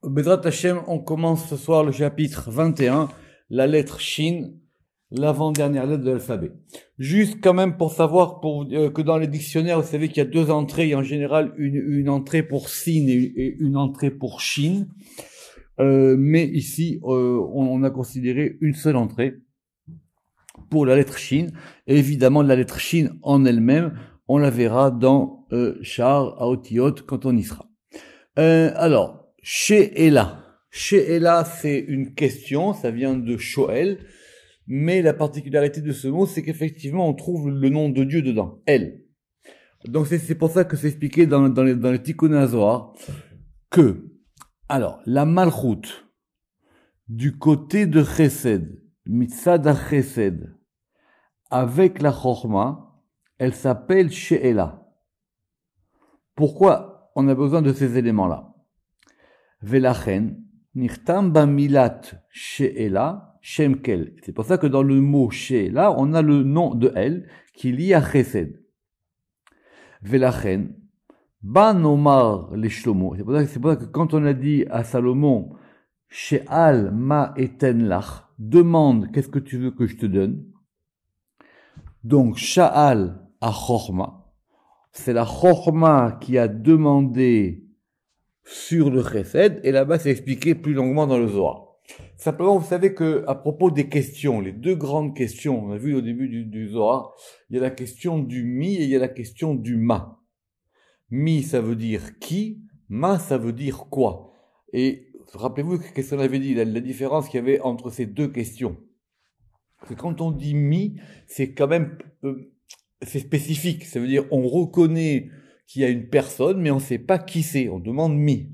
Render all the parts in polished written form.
Bezrat Hashem, on commence ce soir le chapitre 21, la lettre Shin, l'avant-dernière lettre de l'alphabet. Juste quand même pour savoir que dans les dictionnaires, vous savez qu'il y a deux entrées, il y a en général une entrée pour Sin et une entrée pour Shin. Mais ici, on a considéré une seule entrée pour la lettre Shin. Et évidemment, la lettre Shin en elle-même, on la verra dans Sha'ar Haotiyot quand on y sera. Alors, She'ela. She'ela, c'est une question, ça vient de Shoel, mais la particularité de ce mot, c'est qu'effectivement, on trouve le nom de Dieu dedans, Elle. Donc, c'est pour ça que c'est expliqué dans le Tikkun HaZohar que, alors, la Malchut, du côté de Chesed, Mitzad HaChesed, avec la Chorma, elle s'appelle She'ela. Pourquoi on a besoin de ces éléments-là? Velachen, nirtam bamilat she'ela, shemkel. C'est pour ça que dans le mot she'ela, on a le nom de elle qui est lié à chesed. Velachen, ba nomar les shlomo. C'est pour ça que quand on a dit à Salomon, she'al ma eten lach, demande qu'est-ce que tu veux que je te donne. Donc, sha'al a chorma. C'est la chorma qui a demandé sur le chesed, et là-bas c'est expliqué plus longuement dans le Zohar. Simplement, vous savez que à propos des questions, les deux grandes questions, on a vu au début du Zohar, il y a la question du mi et il y a la question du ma. Mi, ça veut dire qui, ma, ça veut dire quoi. Et rappelez-vous qu'est-ce qu'on avait dit, la différence qu'il y avait entre ces deux questions. Parce que quand on dit mi, c'est quand même c'est spécifique, ça veut dire on reconnaît qu'il y a une personne, mais on ne sait pas qui c'est, on demande mi.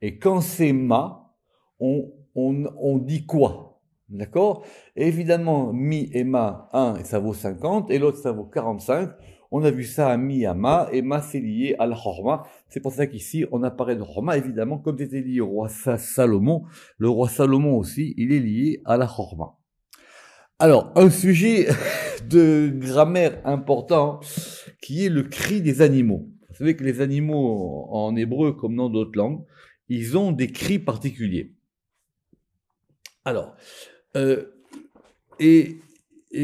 Et quand c'est ma, on dit quoi, d'accord? Et évidemment, mi et ma, un, ça vaut 50, et l'autre, ça vaut 45. On a vu ça à mi, à ma, et ma, c'est lié à la chorma. C'est pour ça qu'ici, on apparaît de chorma, évidemment, comme c'était lié au roi Salomon. Le roi Salomon aussi, il est lié à la chorma. Alors, un sujet de grammaire important, qui est le cri des animaux. Vous savez que les animaux en hébreu, comme dans d'autres langues, ils ont des cris particuliers. Alors, et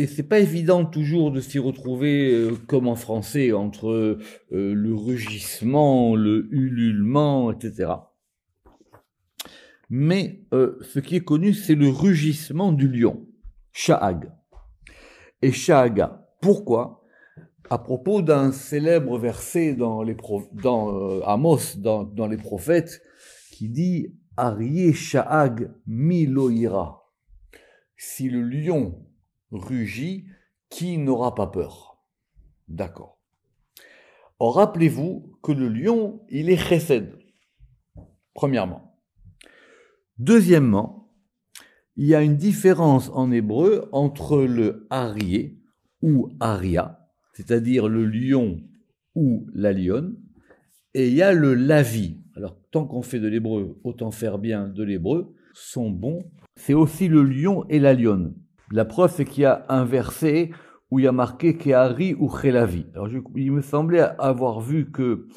c'est pas évident toujours de s'y retrouver comme en français entre le rugissement, le ululement, etc. Mais ce qui est connu, c'est le rugissement du lion, Sha'ag. Et Sha'aga. Pourquoi? À propos d'un célèbre verset dans Amos, dans les prophètes, qui dit Aryeh Sha'ag mi lo ira. Si le lion rugit, qui n'aura pas peur? D'accord. Or, rappelez-vous que le lion, il est chesed, premièrement. Deuxièmement, il y a une différence en hébreu entre le Aryeh ou Aria, c'est-à-dire le lion ou la lionne, et il y a le lavi. Alors, tant qu'on fait de l'hébreu, autant faire bien de l'hébreu, sont bons. C'est aussi le lion et la lionne. La preuve, c'est qu'il y a un verset où il y a marqué Kehari ou Chelavi. Alors, il me semblait avoir vu que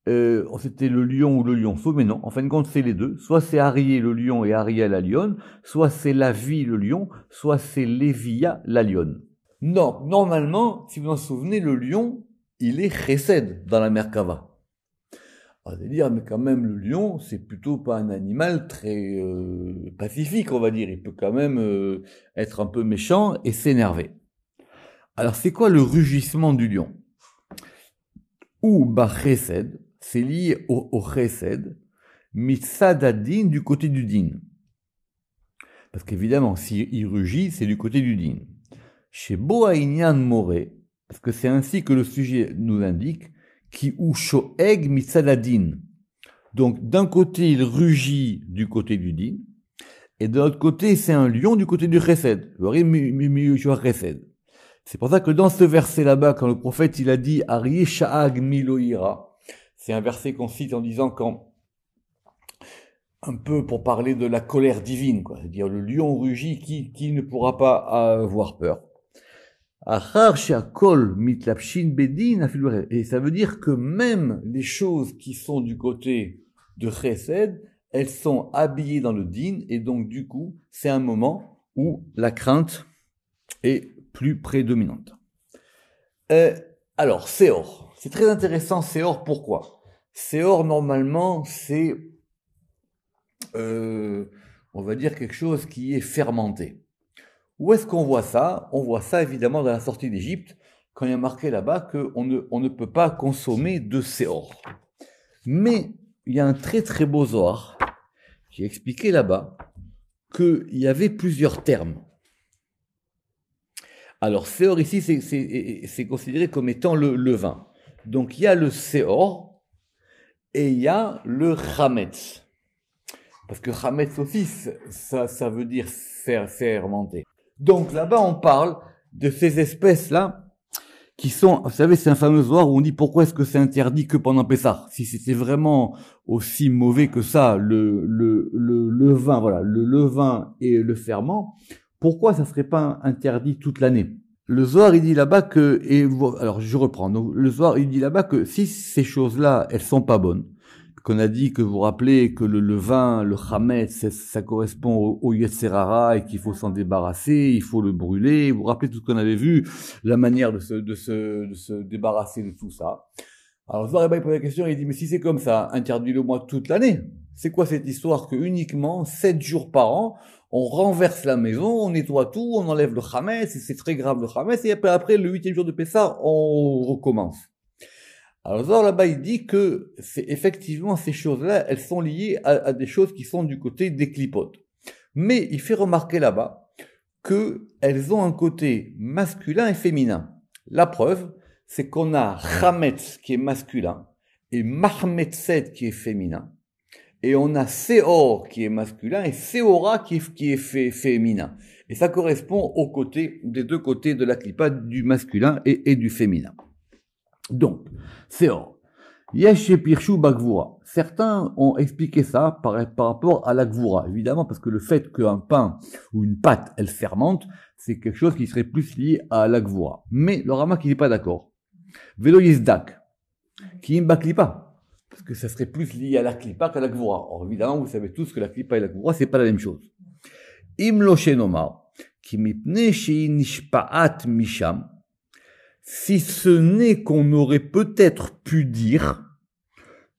c'était le lion ou le lionceau, mais non, en fin de compte, c'est les deux. Soit c'est Arié le lion et Aria la lionne, soit c'est Lavi le lion, soit c'est Lévia la lionne. Non, normalement, si vous vous en souvenez, le lion, il est chesed dans la Merkava. On va dire, mais quand même, le lion, c'est plutôt pas un animal très pacifique, on va dire. Il peut quand même être un peu méchant et s'énerver. Alors, c'est quoi le rugissement du lion? Ou ba chesed, c'est lié au chesed, mitzadadin du côté du din. Parce qu'évidemment, s'il rugit, c'est du côté du din. Chez Boaïnian Moré, parce que c'est ainsi que le sujet nous indique, qui ou shoeg mitzaladin. Donc d'un côté il rugit du côté du din, et de l'autre côté c'est un lion du côté du chesed. C'est pour ça que dans ce verset là-bas, quand le prophète il a dit Aryeh Sha'ag miloïra, c'est un verset qu'on cite en disant un peu pour parler de la colère divine, quoi. C'est-à-dire le lion rugit, qui ne pourra pas avoir peur. Et ça veut dire que même les choses qui sont du côté de Chesed, elles sont habillées dans le din, et donc du coup, c'est un moment où la crainte est plus prédominante. Alors, Seor, c'est très intéressant, Seor, pourquoi? Seor, normalement, c'est, on va dire, quelque chose qui est fermenté. Où est-ce qu'on voit ça? On voit ça, évidemment, dans la sortie d'Égypte, quand il y a marqué là-bas qu'on ne peut pas consommer de Seor. Mais il y a un très très beau Zohar qui expliquait là-bas qu'il y avait plusieurs termes. Alors, Seor ici, c'est considéré comme étant le levain. Donc, il y a le Seor et il y a le Chametz. Parce que Chametz aussi, ça veut dire fermenter. Donc, là-bas, on parle de ces espèces-là qui sont, vous savez, c'est un fameux Zohar où on dit pourquoi est-ce que c'est interdit que pendant Pessah? Si c'était vraiment aussi mauvais que ça, le levain, voilà, le levain et le ferment, pourquoi ça serait pas interdit toute l'année? Le Zohar, il dit là-bas que, alors je reprends, donc le Zohar, il dit là-bas que si ces choses-là, elles sont pas bonnes, qu'on a dit que vous vous rappelez que le levain, le chametz, ça correspond au Yetzerara et qu'il faut s'en débarrasser, il faut le brûler. Vous vous rappelez tout ce qu'on avait vu, la manière de se débarrasser de tout ça. Alors Zohar, il pose la question, il dit, mais si c'est comme ça, interdis-le-moi toute l'année. C'est quoi cette histoire que uniquement 7 jours par an, on renverse la maison, on nettoie tout, on enlève le chametz, et c'est très grave le chametz, et après le 8e jour de Pessah, on recommence. Alors Zohar là-bas, il dit que c'est effectivement ces choses-là, elles sont liées à des choses qui sont du côté des clipotes. Mais il fait remarquer là-bas qu'elles ont un côté masculin et féminin. La preuve, c'est qu'on a chametz qui est masculin et mahmetzet qui est féminin. Et on a Seor qui est masculin et Seora qui est féminin. Et ça correspond aux côtés, des deux côtés de la clipa, du masculin et du féminin. Donc, Seor. Yesh Pirshu Bagvura. Certains ont expliqué ça par rapport à la Gvura. Évidemment, parce que le fait qu'un pain ou une pâte, elle fermente, c'est quelque chose qui serait plus lié à la Gvura. Mais le Rama qui n'est pas d'accord. Velo Yizdak. Qui imbaklipa. Parce que ça serait plus lié à la klipa qu'à la gvura. Or, évidemment, vous savez tous que la klipa et la gvura, c'est pas la même chose. Im lo shenoma, ki mipne shei nishpa'at misham, si ce n'est qu'on aurait peut-être pu dire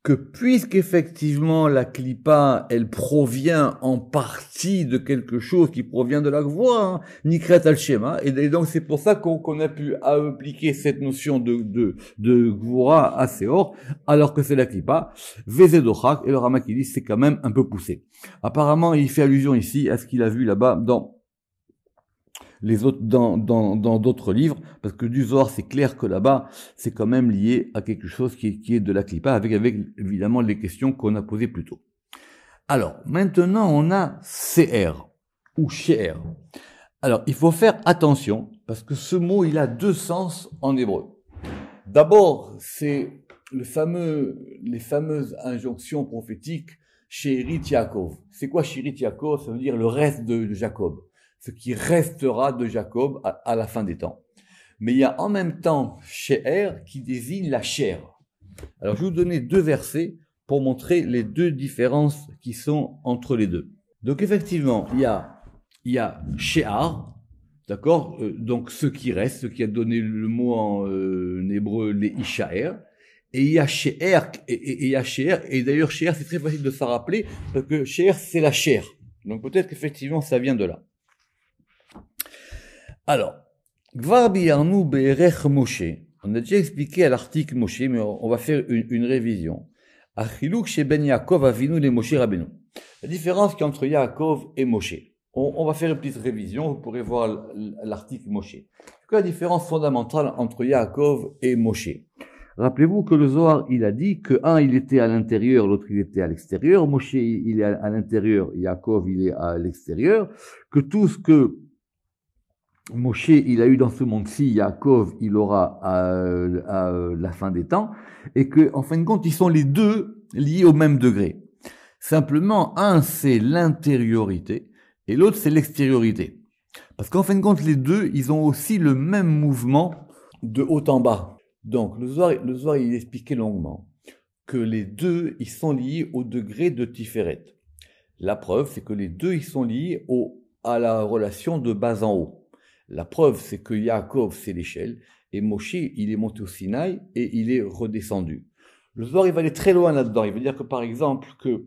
que puisqu'effectivement la klipa, elle provient en partie de quelque chose qui provient de la gvura, hein, nikret al-shema, et donc c'est pour ça qu'on a pu appliquer cette notion de gvura à Seor, alors que c'est la klipa, vezedochak, et le Rama qui dit c'est quand même un peu poussé. Apparemment, il fait allusion ici à ce qu'il a vu là-bas dans les autres, dans d'autres livres, parce que du Zohar, c'est clair que là-bas, c'est quand même lié à quelque chose qui est de la klipa, avec évidemment les questions qu'on a posées plus tôt. Alors, maintenant, on a CR, ou She'er. Alors, il faut faire attention, parce que ce mot, il a deux sens en hébreu. D'abord, c'est les fameuses injonctions prophétiques, She'erit Yaakov. C'est quoi She'erit Yaakov? Ça veut dire le reste de Jacob. Ce qui restera de Jacob à la fin des temps. Mais il y a en même temps She'er qui désigne la chair. Alors je vais vous donner deux versets pour montrer les deux différences qui sont entre les deux. Donc effectivement, il y a She'ar, d'accord, donc ce qui reste, ce qui a donné le mot en hébreu les Ishaer, et il y a She'er, et il y a She'er, et d'ailleurs She'er c'est très facile de s'en rappeler, parce que She'er c'est la chair. Donc peut-être qu'effectivement ça vient de là. Alors, Gvar biyarnu be'erech Moshe. On a déjà expliqué à l'article Moshe, mais on va faire une révision. Achiluk chez Ben Yaakov avinu les Moshe Rabbeinu. La différence qu'il y a entre Yaakov et Moshe. On va faire une petite révision, vous pourrez voir l'article Moshe. C'est quoi la différence fondamentale entre Yaakov et Moshe? Rappelez-vous que le Zohar, il a dit que un, il était à l'intérieur, l'autre, il était à l'extérieur. Moshe, il est à l'intérieur, Yaakov, il est à l'extérieur. Que tout ce que Moshe, il a eu dans ce monde-ci, Yaakov, il aura à la fin des temps, et que, en fin de compte, ils sont les deux liés au même degré. Simplement, un, c'est l'intériorité, et l'autre, c'est l'extériorité. Parce qu'en fin de compte, les deux, ils ont aussi le même mouvement de haut en bas. Donc, le Zohar, il expliquait longuement que les deux, ils sont liés au degré de Tiferet. La preuve, c'est que les deux, ils sont liés à la relation de bas en haut. La preuve, c'est que Yaakov, c'est l'échelle, et Moshe, il est monté au Sinaï et il est redescendu. Le Zohar, il va aller très loin là-dedans. Il veut dire que, par exemple, que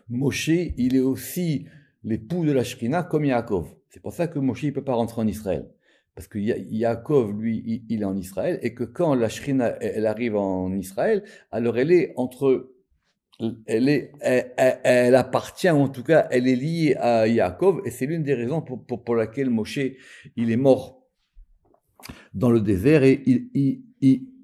Moshe, il est aussi l'époux de la Shrina comme Yaakov. C'est pour ça que Moshe, il peut pas rentrer en Israël. Parce que Yaakov, lui, il est en Israël, et que quand la Shrina, elle arrive en Israël, alors elle est entre, elle appartient, en tout cas, elle est liée à Yaakov, et c'est l'une des raisons pour laquelle Moshe, il est mort dans le désert, et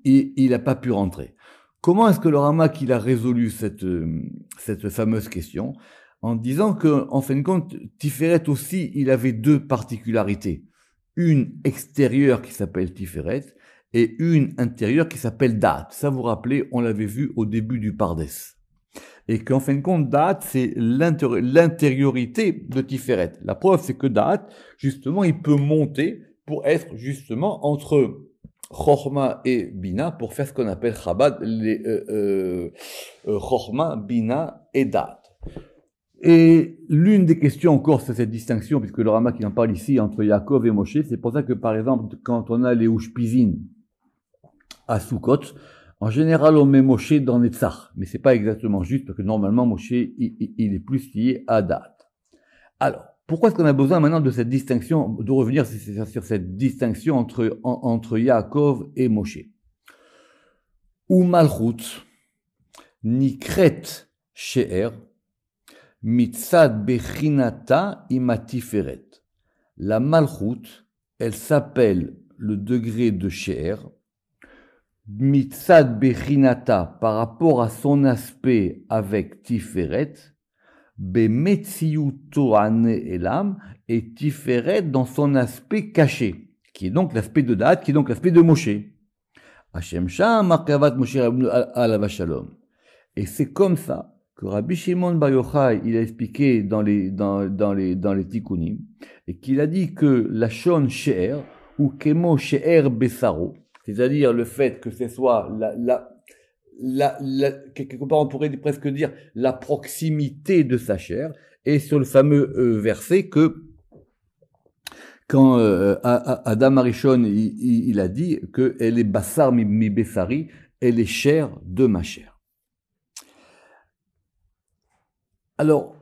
il n'a pas pu rentrer. Comment est-ce que le Ramak, il a résolu cette fameuse question? En disant que, en fin de compte, Tiferet aussi, il avait deux particularités. Une extérieure qui s'appelle Tiferet et une intérieure qui s'appelle Da'at. Ça, vous rappelez, on l'avait vu au début du Pardes. Et qu'en fin de compte, Da'at, c'est l'intériorité de Tiferet. La preuve, c'est que Da'at, justement, il peut monter pour être justement entre Chorma et Bina pour faire ce qu'on appelle Chabad, Chorma, Bina et Da'at. Et l'une des questions encore, c'est cette distinction, puisque le Ramak il en parle ici entre Yaakov et Moshe. C'est pour ça que, par exemple, quand on a les Ushpizin à Sukkot, en général, on met Moshe dans Netzach. Mais c'est pas exactement juste, parce que normalement, Moshe, il est plus lié à Da'at. Alors, pourquoi est-ce qu'on a besoin maintenant de cette distinction, de revenir sur cette distinction entre Yaakov et Moshe? Ou Malchut, Nikret She'er, Mitzad Bechinata Imatiferet. La Malchut, elle s'appelle le degré de She'er, Mitzad Bechinata par rapport à son aspect avec Tiferet, Bemetziuto ane elam, et Tiferet dans son aspect caché, qui est donc l'aspect de Da'at, qui est donc l'aspect de Moshe. Hashem Sham Markavat Moshe Rabbeinu alav shalom. Et c'est comme ça que Rabbi Shimon Bar Yochai, il a expliqué dans les Tikkunim, et qu'il a dit que la Shon She'er, ou Kemo She'er Besaro, c'est-à-dire le fait que ce soit quelque part on pourrait presque dire la proximité de sa chair, et sur le fameux verset que quand Adam Arishon il a dit que elle est bassar mi bessari, elle est chair de ma chair. Alors,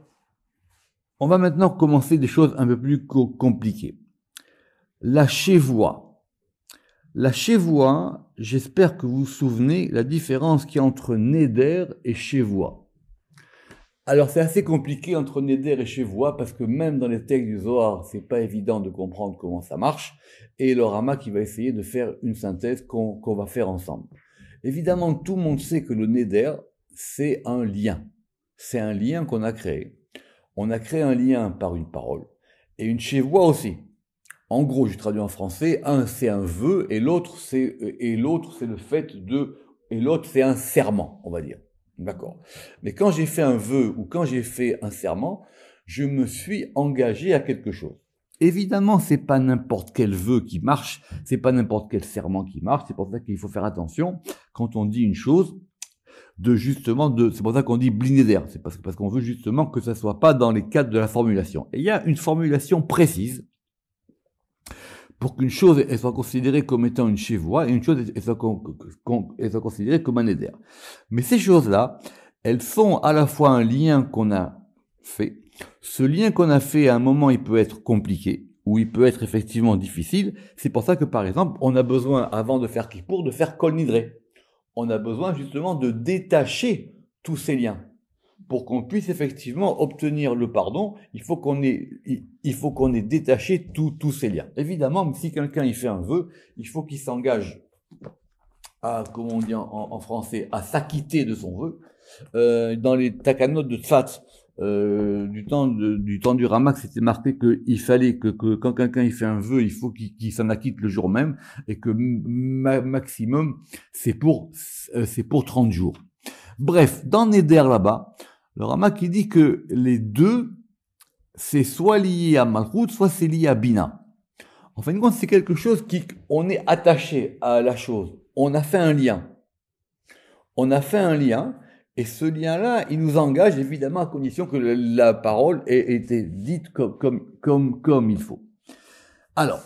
on va maintenant commencer des choses un peu plus compliquées. La chevoie. La chevoie, j'espère que vous vous souvenez la différence qu'il y a entre neder et chevoie. Alors c'est assez compliqué entre neder et chevoie parce que même dans les textes du Zohar, c'est pas évident de comprendre comment ça marche, et le Rama qui va essayer de faire une synthèse qu'on va faire ensemble. Évidemment, tout le monde sait que le neder, c'est un lien. C'est un lien qu'on a créé. On a créé un lien par une parole, et une chevoie aussi. En gros, je traduis en français, un c'est un vœu et l'autre c'est le fait de, et l'autre c'est un serment, on va dire. D'accord. Mais quand j'ai fait un vœu ou quand j'ai fait un serment, je me suis engagé à quelque chose. Évidemment, c'est pas n'importe quel vœu qui marche, c'est pas n'importe quel serment qui marche, c'est pour ça qu'il faut faire attention quand on dit une chose, c'est pour ça qu'on dit blinéder, c'est parce qu'on veut justement que ça soit pas dans les cadres de la formulation. Et il y a une formulation précise pour qu'une chose elle soit considérée comme étant une chevoie et une chose elle soit considérée comme un éder. Mais ces choses-là, elles font à la fois un lien qu'on a fait. Ce lien qu'on a fait, à un moment, il peut être compliqué ou il peut être effectivement difficile. C'est pour ça que, par exemple, on a besoin, avant de faire Kippour, de faire Kol Nidre. On a besoin justement de détacher tous ces liens. Pour qu'on puisse effectivement obtenir le pardon, il faut qu'on ait détaché tous ces liens. Évidemment, si quelqu'un il fait un vœu, il faut qu'il s'engage à, comment on dit en français, à s'acquitter de son vœu. Dans les takanot de Tzfat, du temps du Ramak, c'était marqué qu'il fallait que quand quelqu'un il fait un vœu, il faut qu'il s'en acquitte le jour même, et que maximum c'est pour 30 jours. Bref, dans Neder là-bas, le Ramak qui dit que les deux, c'est soit lié à Malchut, soit c'est lié à Bina. En fin de compte, c'est quelque chose on est attaché à la chose. On a fait un lien. Et ce lien-là, il nous engage évidemment à condition que la parole ait été dite comme il faut. Alors,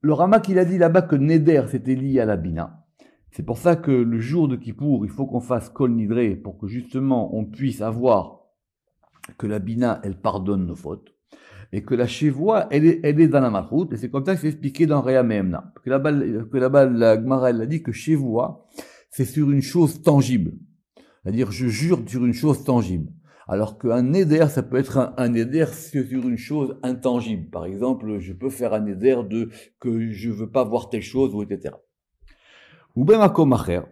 le Ramak, il a dit là-bas que Neder, c'était lié à la Bina. C'est pour ça que le jour de Kippour, il faut qu'on fasse Kol Nidre pour que justement on puisse avoir que la Bina, elle pardonne nos fautes. Et que la Shevoa, elle est dans la Malchut. Et c'est comme ça que c'est expliqué dans Rea Mehemna. Que là-bas, la Gemara, elle a dit que Shevoa, c'est sur une chose tangible. C'est-à-dire, je jure sur une chose tangible. Alors qu'un neder, ça peut être un neder sur une chose intangible. Par exemple, je peux faire un neder de que je veux pas voir telle chose, ou etc. Ou ben makom acher.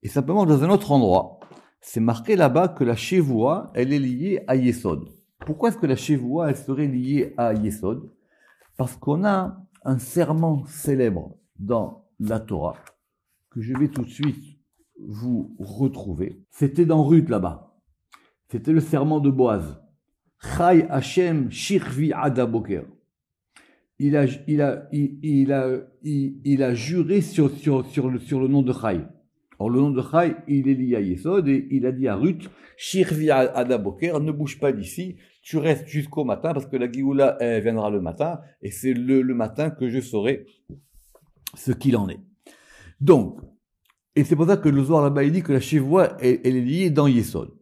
Et simplement, dans un autre endroit, c'est marqué là-bas que la Shevoa, elle est liée à Yesod. Pourquoi est-ce que la Shevoa, elle serait liée à Yesod? Parce qu'on a un serment célèbre dans la Torah, que je vais tout de suite vous retrouver. C'était dans Ruth là-bas. C'était le serment de Boaz. Chai Hashem Shirvi Adaboker. Il a juré sur le nom de Chai. Or, le nom de Chai, il est lié à Yesod et il a dit à Ruth, Shirvi Adaboker, ne bouge pas d'ici, tu restes jusqu'au matin parce que la Géoula viendra le matin et c'est le matin que je saurai ce qu'il en est. Donc, et c'est pour ça que le Zohar là-bas, il dit que la Shevoa, elle est liée dans Yesod.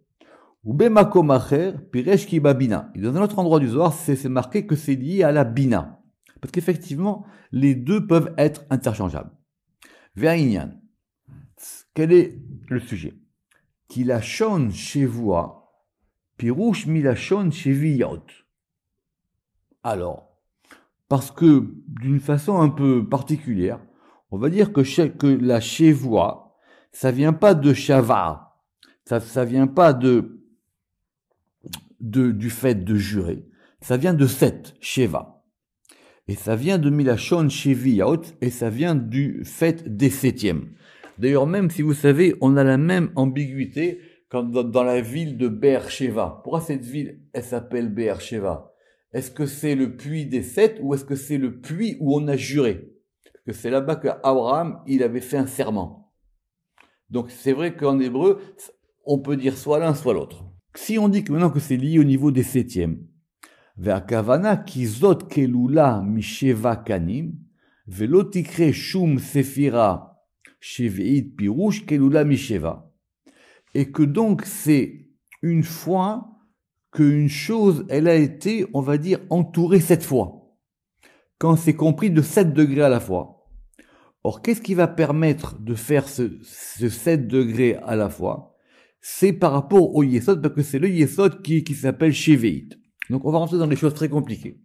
Ou Bemakom Acher, Piresh Ki Babina. Et dans un autre endroit du Zohar, c'est marqué que c'est lié à la Bina. Parce qu'effectivement, les deux peuvent être interchangeables. Ve'inyan. Quel est le sujet? Kilachon Shevoa, Pirouche Milachon Sheviyot. Alors, parce que d'une façon un peu particulière, on va dire que la Shevoa, ça vient pas de Shava, ça vient pas du fait de jurer, ça vient de Set, Sheva. Et ça vient de Milachon Sheviyot, et ça vient du fait des septièmes. D'ailleurs, même si vous savez, on a la même ambiguïté quand dans la ville de Be'er-Sheva. Pourquoi cette ville, elle s'appelle Be'er-Sheva? Est-ce que c'est le puits des sept ou est-ce que c'est le puits où on a juré? Parce que c'est là-bas qu'Abraham, il avait fait un serment. Donc c'est vrai qu'en hébreu, on peut dire soit l'un, soit l'autre. Si on dit que maintenant que c'est lié au niveau des septièmes, Ve'akavana ki zot kelula misheva kanim, ve'lo tikre shum sefira Shevi'it pirouche kelula misheva. Et que donc c'est une fois qu'une chose, elle a été, on va dire, entourée 7 fois. Quand c'est compris de 7 degrés à la fois. Or, qu'est-ce qui va permettre de faire ce 7 degrés à la fois? C'est par rapport au Yesod, parce que c'est le Yesod qui s'appelle Shevi'it. Donc, on va rentrer dans des choses très compliquées.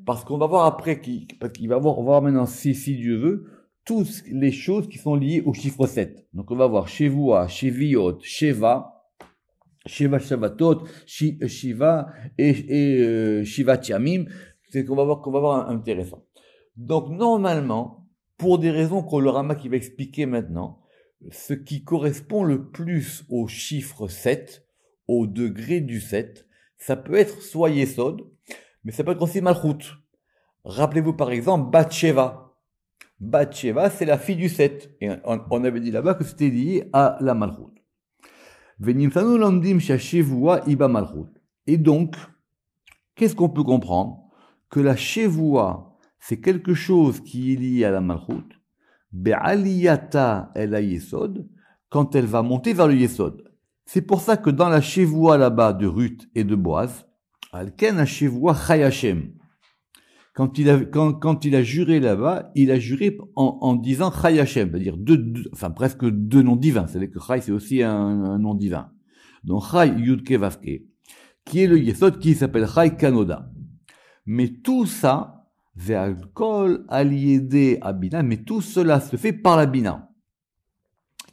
Parce qu'on va voir après, on va voir maintenant, si Dieu veut, toutes les choses qui sont liées au chiffre 7. Donc, on va voir Shevoa, Sheviot, Sheva Shavatot, Shiva et Shiva Tiamim. C'est qu'on va voir intéressant. Donc, normalement, pour des raisons que le Rama qui va expliquer maintenant, ce qui correspond le plus au chiffre 7, au degré du 7, ça peut être soit Yesod, mais ça peut être aussi Malchut. Rappelez-vous par exemple Bathsheba. Bathsheba, c'est la fille du 7. Et on avait dit là-bas que c'était lié à la Malchut. Et donc, qu'est-ce qu'on peut comprendre? Que la Shevoa, c'est quelque chose qui est lié à la Malchut. Be'aliyata el Yesod, quand elle va monter vers le Yesod. C'est pour ça que dans la Shevoa là-bas de Ruth et de Boaz, Alken la Shevoa Chai Hashem. Quand il a juré là-bas, il a juré en disant Chai Hashem, c'est-à-dire presque deux noms divins. C'est-à-dire que Chai, c'est aussi un nom divin. Donc Chai Yudke Vavke, qui est le Yesod qui s'appelle Chai Kanoda. Mais tout ça, Ve'alkol Aliede Abina, mais tout cela se fait par la Bina.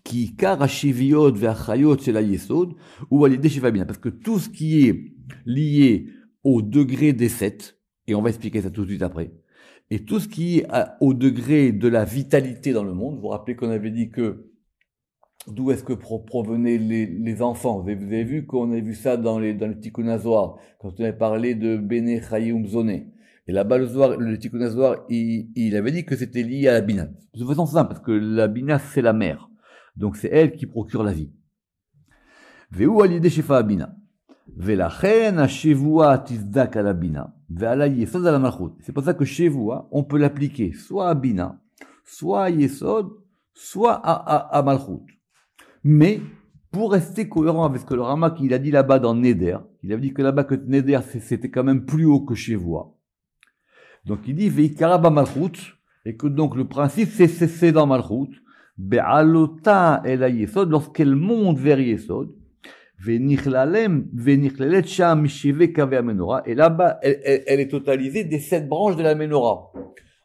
Qui car Hashiviot Ve'achayot c'est la Yesod, ou Aliede Shiva Bina. Parce que tout ce qui est lié au degré des 7, et on va expliquer ça tout de suite après. Et tout ce qui est au degré de la vitalité dans le monde, vous vous rappelez qu'on avait dit que d'où est-ce que provenaient les enfants? Vous avez vu qu'on avait vu ça dans le Tikkun HaZohar, quand on avait parlé de Bene Chayim Zoné. Et là-bas, le Tikkun HaZohar, il avait dit que c'était lié à la Bina. De toute façon, c'est simple, parce que la Bina, c'est la mère. Donc c'est elle qui procure la vie. Ve'u al yedei shefa abina. Ve'lachen ha-shevua tizdak al abina. Ve'ala yesod al malchut. C'est pour ça que shevua, on peut l'appliquer soit à bina, soit à yesod, soit à malchut. Mais, pour rester cohérent avec ce que le Ramak il a dit là-bas dans Neder, il avait dit que là-bas que Neder c'était quand même plus haut que Shevua. Donc il dit Veikara ba malchut, et que donc le principe c'est dans malchut, Be'alota el yesod, lorsqu'elle monte vers yesod, Ve'nichlalet sham shive kaveh menorah, et là-bas elle est totalisée des 7 branches de la menorah.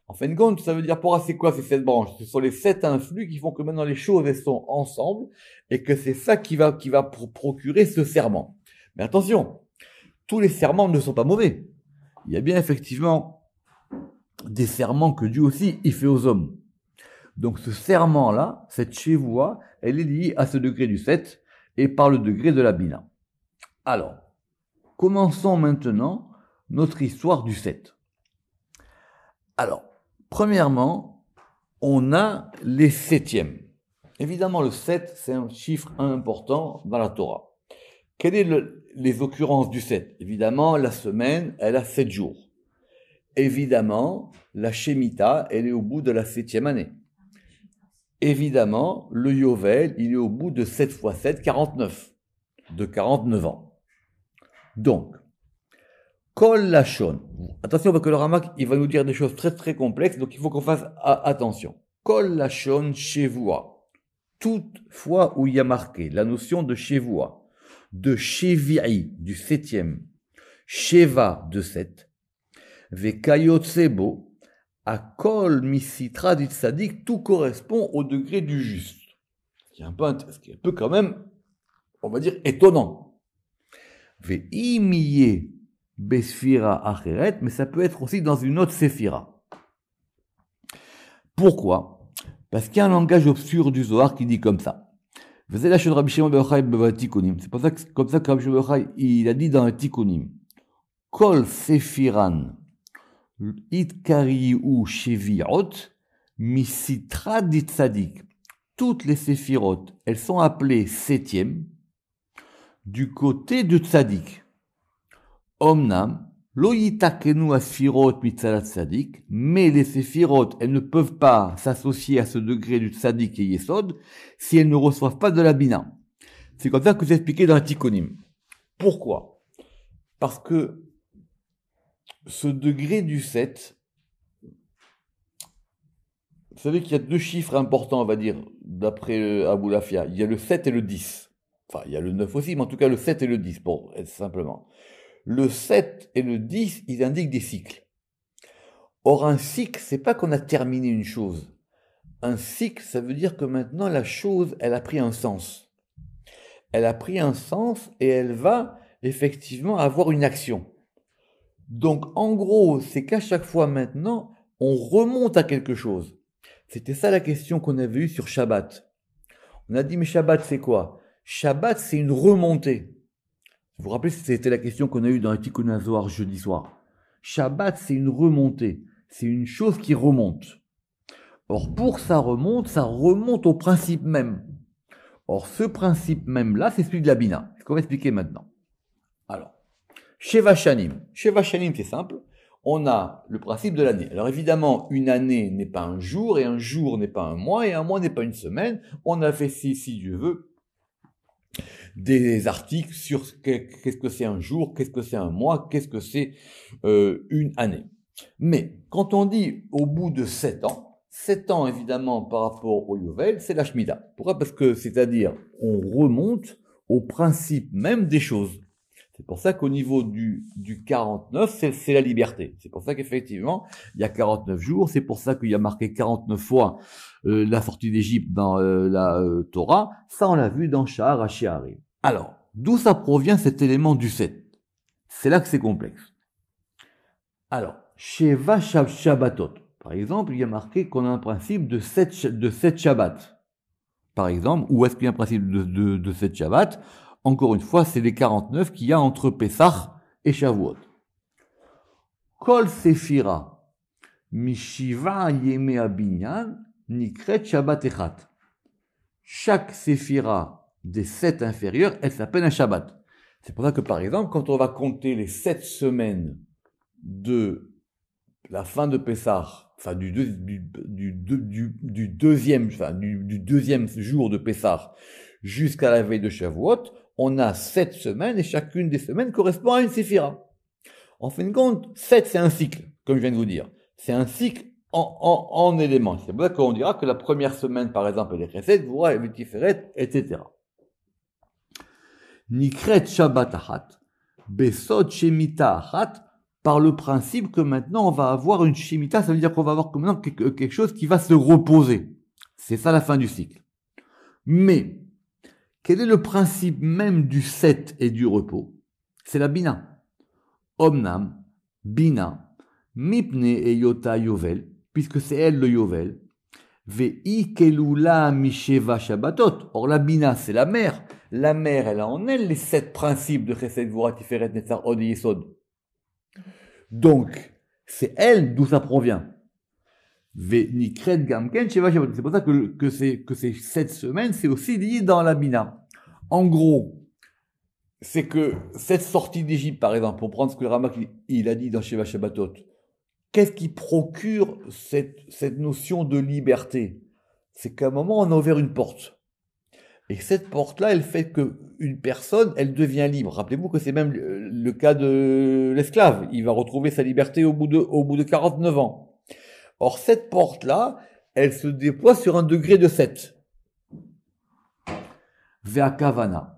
En fin de compte, ça veut dire pour c'est quoi ces 7 branches? Ce sont les 7 influx qui font que maintenant les choses elles sont ensemble et que c'est ça qui va procurer ce serment. Mais attention, tous les serments ne sont pas mauvais. Il y a bien effectivement des serments que Dieu aussi il fait aux hommes. Donc ce serment-là, cette chevoua, elle est liée à ce degré du 7 et par le degré de la bina. Alors, commençons maintenant notre histoire du 7. Alors, premièrement, on a les septièmes. Évidemment, le 7, c'est un chiffre important dans la Torah. Quelles sont les occurrences du 7? Évidemment, la semaine, elle a 7 jours. Évidemment, la Shemitah, elle est au bout de la 7e année. Évidemment, le Yovel, il est au bout de 7 x 7, 49. De 49 ans. Donc, Kol Lashon. Attention parce que le Ramak, il va nous dire des choses très très complexes, donc il faut qu'on fasse attention. Kol Lashon Shevua. Toute fois où il y a marqué la notion de Shevua, de Shevi'i, du 7e, Sheva de 7, Vekayotsebo, à Kol Misitra dit Tzadik, tout correspond au degré du juste. Ce qui est un peu quand même, on va dire, étonnant. Ve'imiye Besfira Acheret, mais ça peut être aussi dans une autre Séphira. Pourquoi? Parce qu'il y a un langage obscur du Zohar qui dit comme ça. C'est pour ça que, comme ça que Rabbi Shimon Bar Yochai, il a dit dans le Tikkunim. Kol Sephiran Itkariu Sheviot Misitra Ditzadik. Toutes les Séphirot, elles sont appelées 7e du côté de Tzadik. Omnam, lo yitakenu asfirot mitzalat tzadik, mais les séphirot, elles ne peuvent pas s'associer à ce degré du tzadik et yesod si elles ne reçoivent pas de la bina. C'est comme ça que c'est expliqué dans le Tikkunim. Pourquoi? Parce que ce degré du 7, vous savez qu'il y a 2 chiffres importants, on va dire, d'après Abou Lafia. Il y a le 7 et le 10. Enfin, il y a le 9 aussi, mais en tout cas le 7 et le 10, pour être simplement. Le 7 et le 10, ils indiquent des cycles. Or, un cycle, c'est pas qu'on a terminé une chose. Un cycle, ça veut dire que maintenant, la chose, elle a pris un sens. Elle a pris un sens et elle va effectivement avoir une action. Donc, en gros, c'est qu'à chaque fois maintenant, on remonte à quelque chose. C'était ça la question qu'on avait eue sur Shabbat. On a dit, mais Shabbat, c'est quoi? Shabbat, c'est une remontée. Vous vous rappelez, c'était la question qu'on a eue dans le Tikkun Zohar jeudi soir. Shabbat, c'est une remontée. C'est une chose qui remonte. Or, pour ça remonte au principe même. Or, ce principe même-là, c'est celui de la Bina. C'est ce qu'on va expliquer maintenant. Alors, Sheva Shanim. Sheva Shanim, c'est simple. On a le principe de l'année. Alors, évidemment, une année n'est pas un jour, et un jour n'est pas un mois, et un mois n'est pas une semaine. On a fait, si Dieu veut, des articles sur qu'est-ce que c'est un jour, qu'est-ce que c'est un mois, qu'est-ce que c'est une année. Mais quand on dit au bout de 7 ans évidemment par rapport au Yovel, c'est la Shemitah. Pourquoi? Parce que c'est-à-dire on remonte au principe même des choses. C'est pour ça qu'au niveau du 49, c'est la liberté. C'est pour ça qu'effectivement, il y a 49 jours, c'est pour ça qu'il y a marqué 49 fois la sortie d'Égypte dans la Torah. Ça, on l'a vu dans Shahar HaShe'arim. Alors, d'où ça provient cet élément du 7? C'est là que c'est complexe. Alors, Sheva Shabbatot. Par exemple, il y a marqué qu'on a un principe de 7 Shabbats. Par exemple, où est-ce qu'il y a un principe de 7 Shabbats? Encore une fois, c'est les 49 qu'il y a entre Pessah et Shavuot. Kol Sefira Mishiva Yeme Abinyan Nikret Shabbat Echat. Chaque Séphira des 7 inférieurs, elle s'appelle un Shabbat. C'est pour ça que, par exemple, quand on va compter les 7 semaines de la fin de Pessah, enfin du deuxième jour de Pessah jusqu'à la veille de Shavuot, on a 7 semaines et chacune des semaines correspond à une séphira. En fin de compte, 7 c'est un cycle, comme je viens de vous dire. C'est un cycle en éléments. C'est pour ça qu'on dira que la première semaine, par exemple, elle est Chesed, Gvura, elle est Tiferet, etc. Nikret Shabbat Achat, Besod Shemitah Achat, par le principe que maintenant on va avoir une Shemitah, ça veut dire qu'on va avoir maintenant quelque chose qui va se reposer. C'est ça la fin du cycle. Mais, quel est le principe même du 7 et du repos? C'est la Bina. Omnam, Bina, Mipne et Yota Yovel, puisque c'est elle le Yovel. Ve'i kelula misheva Shabbatot. Or la Bina, c'est la mère. La mère, elle a en elle les 7 principes de Chesed, Gvura, Tiferet, Netzar, Od et Yesod. Donc, c'est elle d'où ça provient. Ve'nikret gamken sheva Shabbatot. C'est pour ça que ces 7 semaines, c'est aussi lié dans la Bina. En gros, c'est que cette sortie d'Égypte, par exemple, pour prendre ce que le Ramak il a dit dans Sheva Shabbatot, qu'est-ce qui procure cette notion de liberté? C'est qu'à un moment, on a ouvert une porte. Et cette porte-là, elle fait qu'une personne, elle devient libre. Rappelez-vous que c'est même le cas de l'esclave. Il va retrouver sa liberté au bout de 49 ans. Or, cette porte-là, elle se déploie sur un degré de 7. Ve'akavana.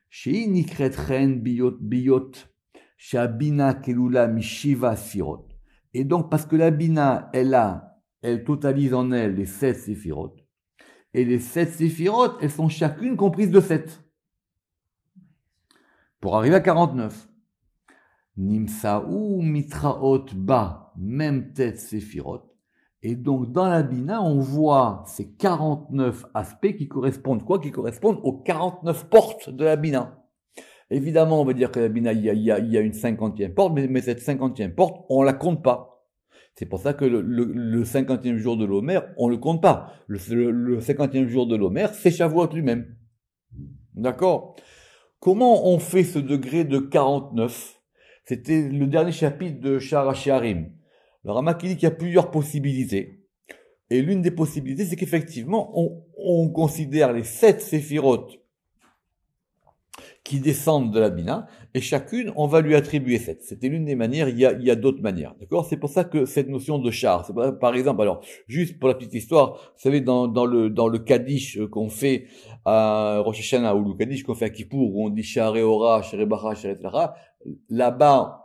Shei nikret chen biyot shabina kelula mishiva sfirot. Et donc, parce que la Bina, elle totalise en elle les 7 séphirot. Et les 7 séphirot, elles sont chacune comprises de 7. Pour arriver à 49. Nimsaou mitraot ba, même tête séphirot. Et donc, dans la Bina, on voit ces 49 aspects qui correspondent quoi? Qui correspondent aux 49 portes de la Bina. Évidemment, on va dire que la Bina, il y a une 50e porte, mais cette 50e porte, on la compte pas. C'est pour ça que le 50e jour de l'Omer, on le compte pas. Le 50e jour de l'Omer, c'est Shavuot lui-même. D'accord? Comment on fait ce degré de 49? C'était le dernier chapitre de Sha'ar HaShe'arim. Le Ramak dit qu'il y a plusieurs possibilités. Et l'une des possibilités, c'est qu'effectivement, on considère les 7 séphirotes qui descendent de la Bina, et chacune, on va lui attribuer 7. C'était l'une des manières, il y a d'autres manières. D'accord? C'est pour ça que cette notion de char, c'est par exemple, alors, juste pour la petite histoire, vous savez, dans le Kaddish qu'on fait à Rosh Hashanah, ou le Kaddish qu'on fait à Kippour, où on dit Share Ora, Share Bacha, Share etc., là-bas,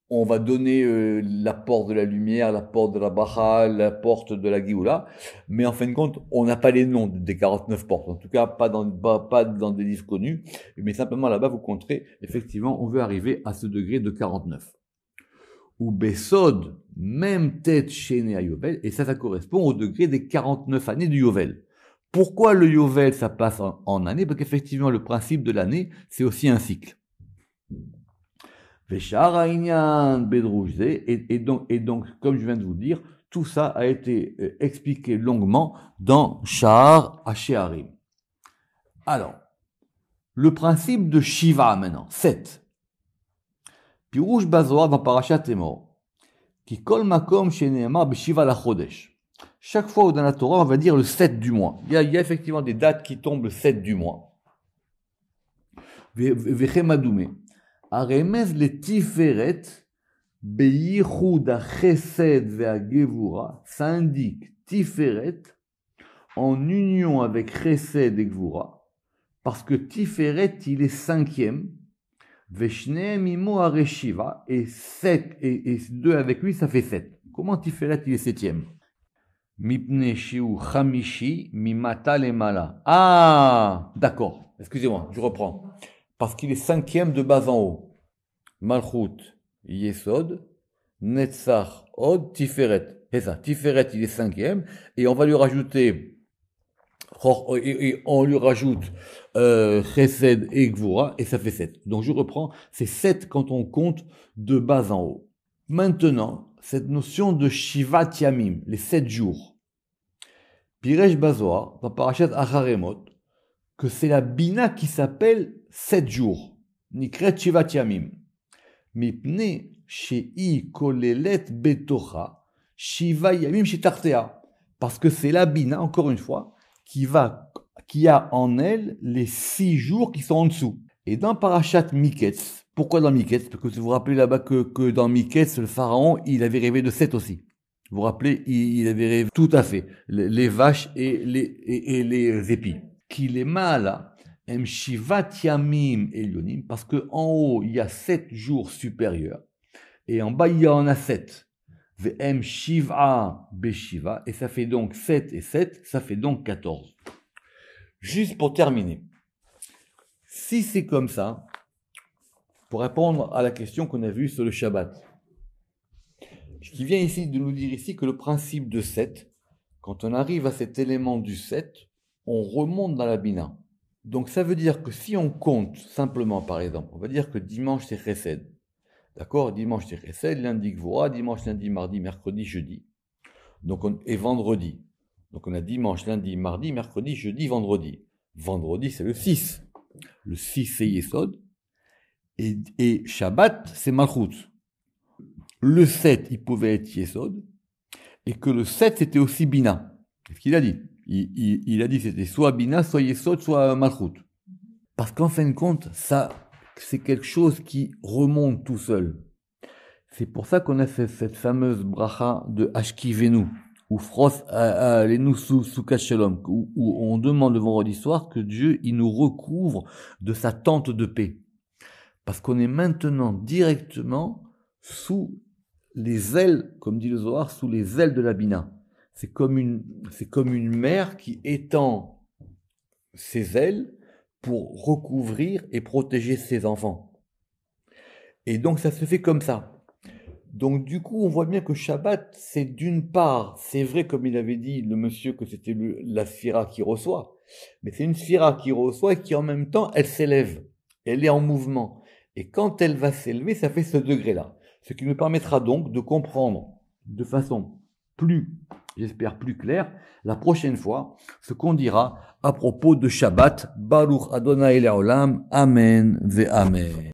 on va donner la porte de la lumière, la porte de la Bacha, la porte de la Géoula, mais en fin de compte, on n'a pas les noms des 49 portes, en tout cas pas dans des livres connus, mais simplement là-bas vous compterez, effectivement, on veut arriver à ce degré de 49. Ou Besod, même tête chaînée à Yovel, et ça correspond au degré des 49 années du Yovel. Pourquoi le Yovel, ça passe en année? Parce qu'effectivement, le principe de l'année, c'est aussi un cycle. Et donc, comme je viens de vous dire, tout ça a été expliqué longuement dans Sha'ar HaShe'arim. Alors, le principe de Shiva maintenant, 7. Pirouche Bazoar dans Parashat Emor, qui kol makom sheneemar b'Shiva lachodesh. Chaque fois où dans la Torah, on va dire le 7 du mois. Il y a effectivement des dates qui tombent le 7 du mois. Vechemadoumé. Aremez le Tiferet beyichud ha-chesed ve'ha-gevura, ça indique Tiferet en union avec Chesed et Gevura, parce que Tiferet il est 5e, Veshneem imo ha-reshiva, et 7 et 2 avec lui ça fait 7. Comment Tiferet il est 7e? Mipne shiu chamishi mimata lemala. Ah, d'accord. Excusez-moi, je reprends. Parce qu'il est 5e de bas en haut. Malchut, Yesod, Netzach, Od, Tiferet. C'est ça, Tiferet, il est 5e, et on va lui rajouter, Chesed et Gvura, et ça fait 7. Donc je reprends, c'est 7 quand on compte de bas en haut. Maintenant, cette notion de Shivat Yamim, les 7 jours. Piresh Bazoar, dans Parashat Acharemot, que c'est la Bina qui s'appelle 7 jours. Nikret Shivat Yamim. Mipne Shei Kolelet Betocha Shiva Yamim Shetartea. Parce que c'est la Bina, encore une fois, qui a en elle les 6 jours qui sont en dessous. Et dans Parashat Miketz, pourquoi dans Miketz? Parce que vous vous rappelez là-bas que dans Miketz, le pharaon, il avait rêvé de 7 aussi. Vous vous rappelez, il avait rêvé tout à fait, les vaches et les épis. Qu'il est mal, em shivat yamim elyonim, parce que en haut, il y a 7 jours supérieurs, et en bas, il y en a 7. Ve'em shiva beshiva, et ça fait donc 7 et 7, ça fait donc 14. Juste pour terminer. Si c'est comme ça, pour répondre à la question qu'on a vue sur le Shabbat, ce qui vient ici de nous dire ici que le principe de 7, quand on arrive à cet élément du 7, on remonte dans la Bina. Donc ça veut dire que si on compte simplement, par exemple, on va dire que dimanche c'est Chesed. D'accord? Dimanche c'est Chesed, lundi Gvura, dimanche, lundi, mardi, mercredi, jeudi. Et vendredi. Donc on a dimanche, lundi, mardi, mercredi, jeudi, vendredi. Vendredi c'est le 6. Le 6 c'est Yesod. Et Shabbat c'est Malchut. Le 7 il pouvait être Yesod. Et que le 7 c'était aussi Bina. C'est ce qu'il a dit. Il a dit c'était soit Bina, soit Yesod, soit Malchut. Parce qu'en fin de compte, ça, c'est quelque chose qui remonte tout seul. C'est pour ça qu'on a cette fameuse bracha de Ashkivenu, ou Fros Alenu Sukat Shalom, où on demande le vendredi soir que Dieu il nous recouvre de sa tente de paix. Parce qu'on est maintenant directement sous les ailes, comme dit le Zohar, sous les ailes de la Bina. C'est comme une mère qui étend ses ailes pour recouvrir et protéger ses enfants. Et donc ça se fait comme ça. Donc du coup, on voit bien que Shabbat, c'est d'une part, c'est vrai comme il avait dit le monsieur que c'était la sphira qui reçoit, mais c'est une sphira qui reçoit et qui en même temps, elle s'élève, elle est en mouvement. Et quand elle va s'élever, ça fait ce degré-là. Ce qui nous permettra donc de comprendre de façon j'espère plus claire, la prochaine fois, ce qu'on dira à propos de Shabbat. Baruch Adonai Le'olam. Amen ve Amen.